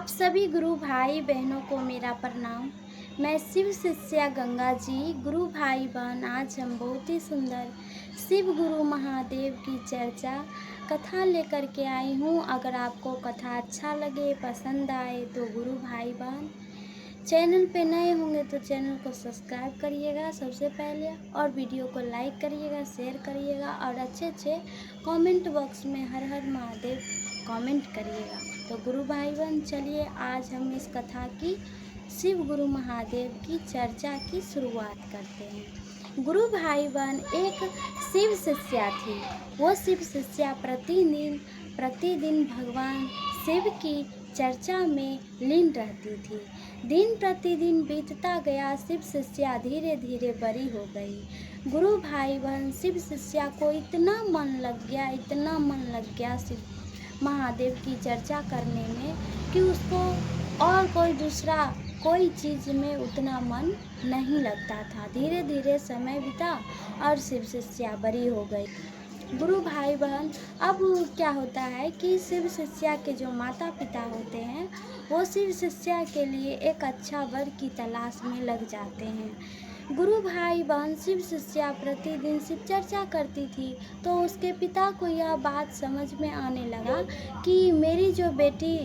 आप सभी गुरु भाई बहनों को मेरा प्रणाम। मैं शिव शिष्या गंगा जी। गुरु भाई बहन, आज हम बहुत ही सुंदर शिव गुरु महादेव की चर्चा कथा लेकर के आई हूँ। अगर आपको कथा अच्छा लगे, पसंद आए तो गुरु भाई बहन चैनल पे नए होंगे तो चैनल को सब्सक्राइब करिएगा सबसे पहले, और वीडियो को लाइक करिएगा, शेयर करिएगा, और अच्छे अच्छे कमेंट बॉक्स में हर हर महादेव कमेंट करिएगा। तो गुरु भाई बहन, चलिए आज हम इस कथा की शिव गुरु महादेव की चर्चा की शुरुआत करते हैं। गुरु भाई बहन, एक शिव शिष्या थी। वो शिव शिष्या प्रतिदिन भगवान शिव की चर्चा में लीन रहती थी। दिन प्रतिदिन बीतता गया, शिव शिष्या धीरे धीरे बड़ी हो गई। गुरु भाई बहन, शिव शिष्या को इतना मन लग गया शिव महादेव की चर्चा करने में कि उसको और कोई चीज़ में उतना मन नहीं लगता था। धीरे धीरे समय बीता और शिव शिष्या बड़ी हो गई। गुरु भाई बहन, अब क्या होता है कि शिव शिष्या के जो माता पिता होते हैं वो शिव शिष्या के लिए एक अच्छा वर की तलाश में लग जाते हैं। गुरु भाई बहन, शिव शिष्या प्रतिदिन शिव चर्चा करती थी तो उसके पिता को यह बात समझ में आने लगा कि मेरी जो बेटी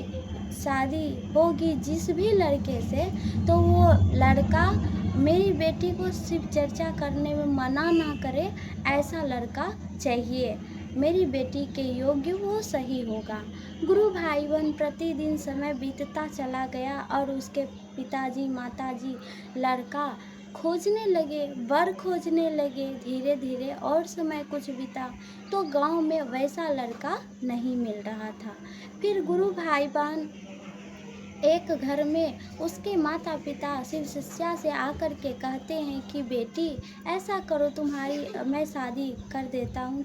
शादी होगी जिस भी लड़के से, तो वो लड़का मेरी बेटी को शिव चर्चा करने में मना ना करे, ऐसा लड़का चाहिए। मेरी बेटी के योग्य वो सही होगा। गुरु भाई बहन, प्रतिदिन समय बीतता चला गया और उसके पिताजी माताजी लड़का खोजने लगे, वर खोजने लगे। धीरे धीरे और समय कुछ बीता तो गांव में वैसा लड़का नहीं मिल रहा था। फिर गुरु भाई बहन, एक घर में उसके माता पिता शिव शिष्या से आकर के कहते हैं कि बेटी ऐसा करो, मैं शादी कर देता हूँ,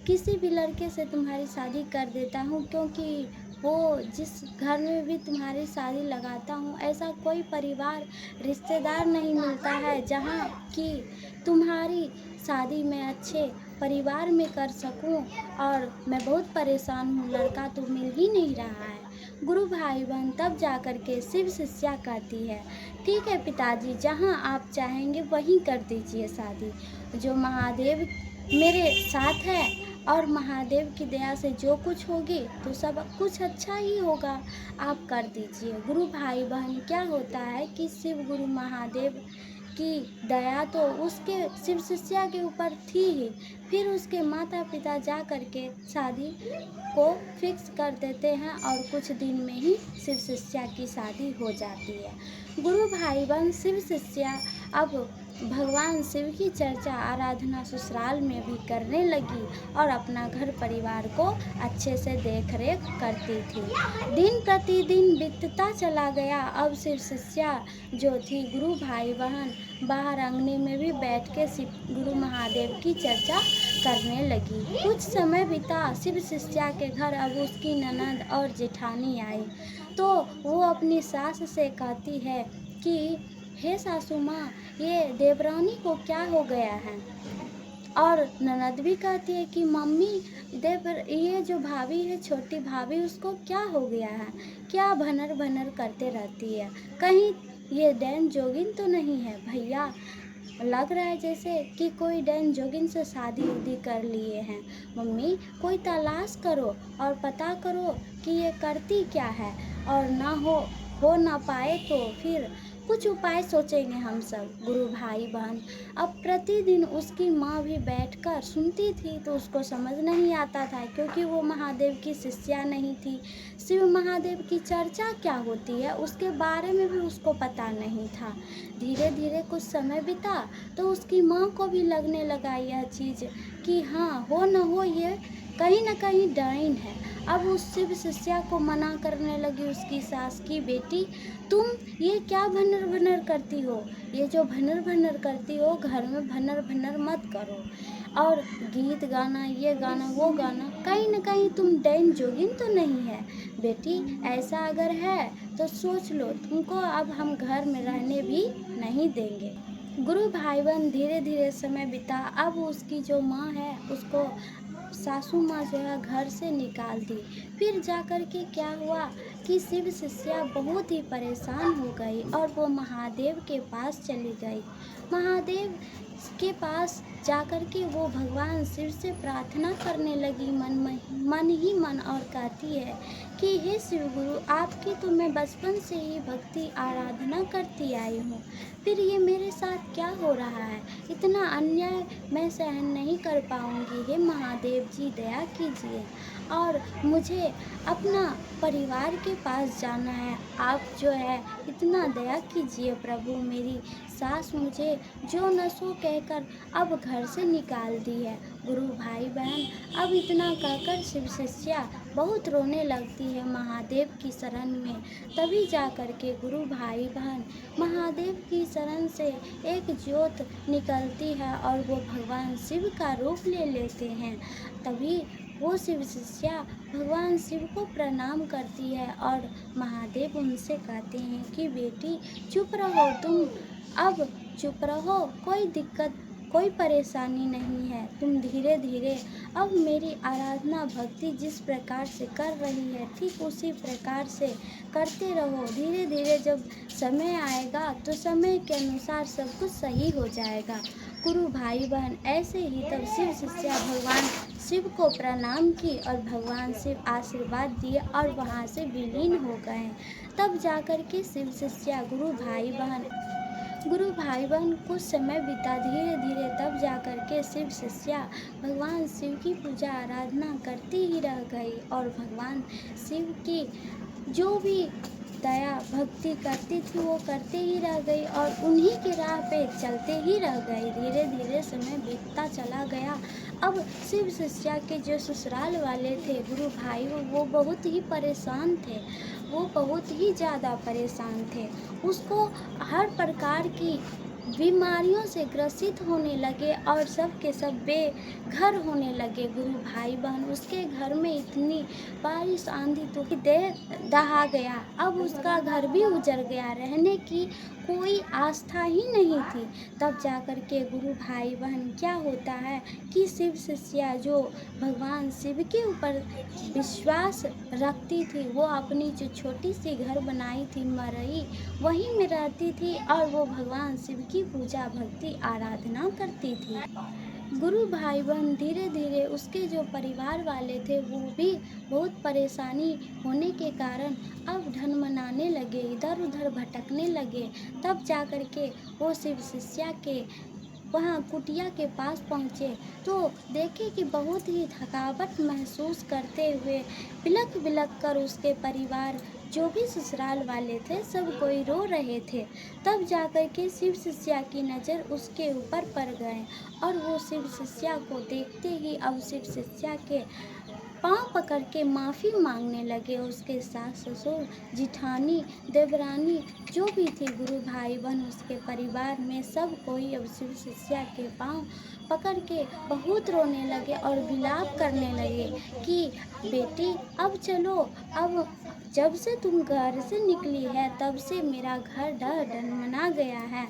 किसी भी लड़के से तुम्हारी शादी कर देता हूँ, क्योंकि वो जिस घर में भी तुम्हारी शादी लगाता हूँ ऐसा कोई परिवार रिश्तेदार नहीं मिलता है जहाँ कि तुम्हारी शादी मैं अच्छे परिवार में कर सकूं, और मैं बहुत परेशान हूँ, लड़का तो मिल ही नहीं रहा है। गुरु भाई बहन, तब जाकर के शिव शिष्या कहती है, ठीक है पिताजी, जहाँ आप चाहेंगे वहीं कर दीजिए शादी। जो महादेव मेरे साथ है और महादेव की दया से जो कुछ होगी तो सब कुछ अच्छा ही होगा, आप कर दीजिए। गुरु भाई बहन, क्या होता है कि शिव गुरु महादेव की दया तो उसके शिव शिष्या के ऊपर थी ही। फिर उसके माता पिता जा कर के शादी को फिक्स कर देते हैं और कुछ दिन में ही शिव शिष्या की शादी हो जाती है। गुरु भाई बहन, शिव शिष्या अब भगवान शिव की चर्चा आराधना ससुराल में भी करने लगी और अपना घर परिवार को अच्छे से देख रेख करती थी। दिन प्रतिदिन बीतता चला गया। अब शिव शिष्या जो थी, गुरु भाई बहन बाहर आंगने में भी बैठ के शिव गुरु महादेव की चर्चा करने लगी। कुछ समय बीता, शिव शिष्या के घर अब उसकी ननद और जेठानी आई तो वो अपनी सास से कहती है कि हे सासू माँ, ये देवरानी को क्या हो गया है। और ननद भी कहती है कि मम्मी, ये जो भाभी है, छोटी भाभी, उसको क्या हो गया है, क्या भनर भनर करते रहती है, कहीं ये डैन जोगिन तो नहीं है भैया। लग रहा है जैसे कि कोई डैन जोगिन से शादी उदी कर लिए हैं। मम्मी, कोई तलाश करो और पता करो कि ये करती क्या है, और हो ना पाए तो फिर कुछ उपाय सोचेंगे हम सब। गुरु भाई बहन, अब प्रतिदिन उसकी माँ भी बैठकर सुनती थी तो उसको समझ नहीं आता था, क्योंकि वो महादेव की शिष्या नहीं थी। शिव महादेव की चर्चा क्या होती है उसके बारे में भी उसको पता नहीं था। धीरे धीरे कुछ समय बीता तो उसकी माँ को भी लगने लगा यह चीज़ कि हाँ, हो न हो ये कहीं न कहीं डाइन है। अब उस शिव शिष्या को मना करने लगी उसकी सास की, बेटी तुम ये क्या भनर भनर करती हो, ये जो भनर भनर करती हो घर में भनर भनर मत करो, और गीत गाना, ये गाना, वो गाना, कहीं न कहीं तुम डैन जोगिन तो नहीं है। बेटी ऐसा अगर है तो सोच लो, तुमको अब हम घर में रहने भी नहीं देंगे। गुरु भाई बहन, धीरे धीरे समय बीता। अब उसकी जो माँ है उसको सासू माँ जो है घर से निकाल दी। फिर जा कर के क्या हुआ कि शिव शिष्या बहुत ही परेशान हो गई और वो महादेव के पास चली गई। महादेव के पास जाकर के वो भगवान शिव से प्रार्थना करने लगी मन ही मन, और कहती है कि हे शिव गुरु, आपकी तो मैं बचपन से ही भक्ति आराधना करती आई हूँ, फिर ये मेरे साथ क्या हो रहा है? इतना अन्याय मैं सहन नहीं कर पाऊँगी। हे महादेव जी, दया कीजिए और मुझे अपना परिवार के पास जाना है। आप जो है इतना दया कीजिए प्रभु। मेरी सास मुझे जो न सो कहकर अब घर से निकाल दी है। गुरु भाई बहन, अब इतना कहकर शिव शिष्या बहुत रोने लगती है महादेव की शरण में। तभी जा कर के गुरु भाई बहन महादेव की शरण से एक ज्योत निकलती है और वो भगवान शिव का रूप ले लेते हैं। तभी वो शिव शिष्या भगवान शिव को प्रणाम करती है और महादेव उनसे कहते हैं कि बेटी चुप रहो, तुम अब चुप रहो, कोई दिक्कत कोई परेशानी नहीं है। तुम धीरे धीरे अब मेरी आराधना भक्ति जिस प्रकार से कर रही है ठीक उसी प्रकार से करते रहो। धीरे धीरे जब समय आएगा तो समय के अनुसार सब कुछ सही हो जाएगा। गुरु भाई बहन ऐसे ही तब शिव शिष्या भगवान शिव को प्रणाम की और भगवान शिव आशीर्वाद दिए और वहाँ से विलीन हो गए। तब जाकर के शिव शिष्या गुरु भाई बहन कुछ समय बीता धीरे धीरे, तब जाकर के शिव शिष्या भगवान शिव की पूजा आराधना करती ही रह गई और भगवान शिव की जो भी दया भक्ति करती थी वो करते ही रह गई और उन्हीं के राह पे चलते ही रह गई। धीरे धीरे समय बीतता चला गया। अब शिव शिष्या के जो ससुराल वाले थे गुरु भाई, वो बहुत ही परेशान थे। वो बहुत ही ज़्यादा परेशान थे। उसको हर प्रकार की बीमारियों से ग्रसित होने लगे और सब के सब बेघर होने लगे। गुरु भाई बहन उसके घर में इतनी बारिश आंधी तूफान दे दहा गया। अब उसका घर भी उजड़ गया, रहने की कोई आस्था ही नहीं थी। तब जाकर के गुरु भाई बहन क्या होता है कि शिव शिष्या जो भगवान शिव के ऊपर विश्वास रखती थी, वो अपनी जो छोटी सी घर बनाई थी मरई, वहीं में रहती थी और वो भगवान शिव की पूजा भक्ति आराधना करती थी। गुरु भाई बहन धीरे धीरे उसके जो परिवार वाले थे वो भी बहुत परेशानी होने के कारण अब ढनमनाने लगे, इधर उधर भटकने लगे। तब जाकर के वो शिव शिष्या के वहाँ कुटिया के पास पहुँचे तो देखे कि बहुत ही थकावट महसूस करते हुए बिलख बिलख कर उसके परिवार जो भी ससुराल वाले थे सब कोई रो रहे थे। तब जाकर के शिव शिष्या की नज़र उसके ऊपर पड़ गए और वो शिव शिष्या को देखते ही अब शिव शिष्या के पाँव पकड़ के माफ़ी मांगने लगे। उसके सास ससुर जिठानी देवरानी जो भी थी गुरु भाई बहन उसके परिवार में सब कोई अब शिव शिष्या के पाँव पकड़ के बहुत रोने लगे और विलाप करने लगे कि बेटी अब चलो, अब जब से तुम घर से निकली है तब से मेरा घर डनमना गया है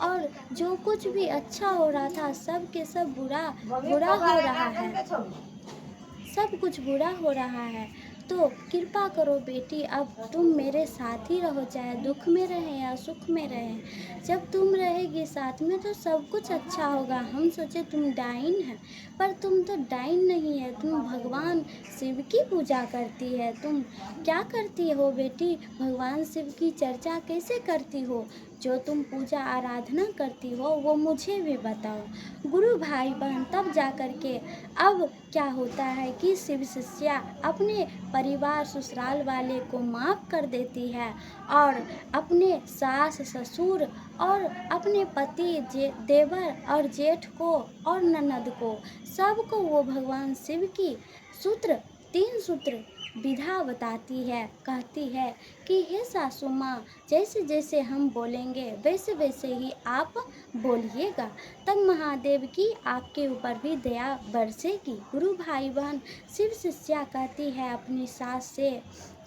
और जो कुछ भी अच्छा हो रहा था सब के सब बुरा बुरा हो रहा है, सब कुछ बुरा हो रहा है। तो कृपा करो बेटी, अब तुम मेरे साथ ही रहो, चाहे दुख में रहे या सुख में रहे। जब तुम रहेगी साथ में तो सब कुछ अच्छा होगा। हम सोचे तुम डाइन है, पर तुम तो डाइन नहीं है, तुम भगवान शिव की पूजा करती है। तुम क्या करती हो बेटी? भगवान शिव की चर्चा कैसे करती हो? जो तुम पूजा आराधना करती हो वो मुझे भी बताओ। गुरु भाई बहन तब जा कर के अब क्या होता है कि शिव शिष्या अपने परिवार ससुराल वाले को माफ़ कर देती है और अपने सास ससुर और अपने पति देवर और जेठ को और ननद को सबको वो भगवान शिव की तीन सूत्र विधा बताती है। कहती है कि हे सासू माँ, जैसे जैसे हम बोलेंगे वैसे वैसे ही आप बोलिएगा, तब महादेव की आपके ऊपर भी दया बरसेगी। गुरु भाई बहन शिव शिष्या कहती है अपनी सास से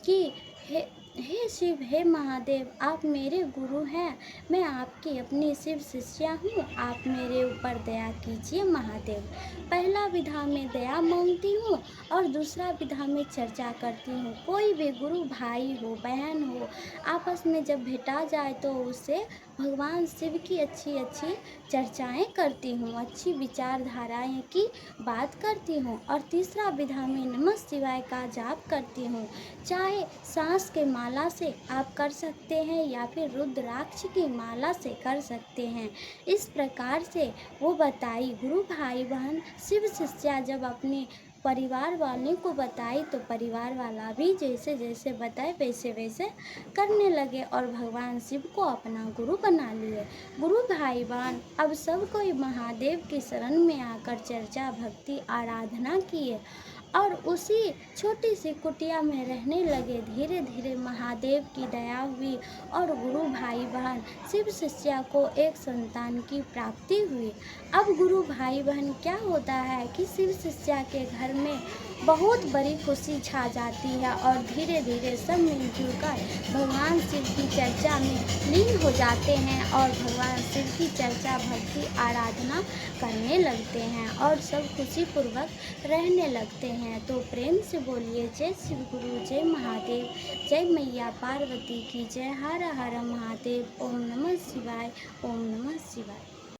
कि हे हे शिव, हे महादेव, आप मेरे गुरु हैं। मैं आपकी अपनी शिव शिष्या हूँ। आप मेरे ऊपर दया कीजिए महादेव। पहला विधा में दया मांगती हूँ और दूसरा विधा में चर्चा करती हूँ। कोई भी गुरु भाई हो, बहन हो, आपस में जब भेटा जाए तो उससे भगवान शिव की अच्छी अच्छी चर्चाएँ करती हूँ, अच्छी विचारधाराएँ की बात करती हूँ। और तीसरा विधा में नमः शिवाय का जाप करती हूँ। चाहे सांस के माला से आप कर सकते हैं या फिर रुद्राक्ष की माला से कर सकते हैं। इस प्रकार से वो बताई। गुरु भाई बहन शिव शिष्या जब अपने परिवार वाले को बताई तो परिवार वाला भी जैसे जैसे बताए वैसे वैसे करने लगे और भगवान शिव को अपना गुरु बना लिए। गुरु भाई बहन अब सब कोई महादेव की शरण में आकर चर्चा भक्ति आराधना किए और उसी छोटी सी कुटिया में रहने लगे। धीरे धीरे महादेव की दया हुई और गुरु भाई बहन शिव शिष्या को एक संतान की प्राप्ति हुई। अब गुरु भाई बहन क्या होता है कि शिव शिष्या के घर में बहुत बड़ी खुशी छा जाती है और धीरे धीरे सब मिलजुल कर भगवान शिव की चर्चा में लीन हो जाते हैं और भगवान शिव की चर्चा भक्ति आराधना करने लगते हैं और सब खुशीपूर्वक रहने लगते हैं। तो प्रेम से बोलिए जय शिव गुरु, जय महादेव, जय मैया पार्वती की जय। हर हर महादेव। ओम नमः शिवाय, ओम नमः शिवाय।